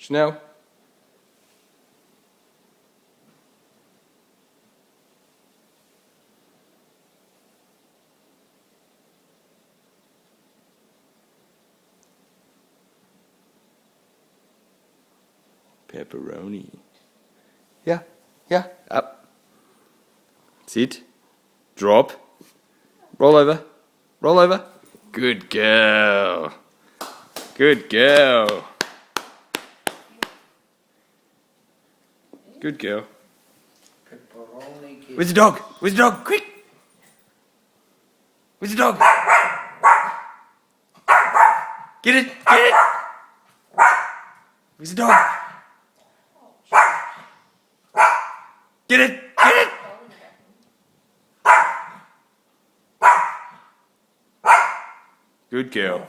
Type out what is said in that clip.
Snel. Pepperoni. Ja, ja, up. Sit. Drop. Roll over. Roll over. Good girl. Good girl. Good girl. Where's the dog? Where's the dog? Quick! Where's the dog? Get it! Get it! Where's the dog? Get it! Get it! Good girl.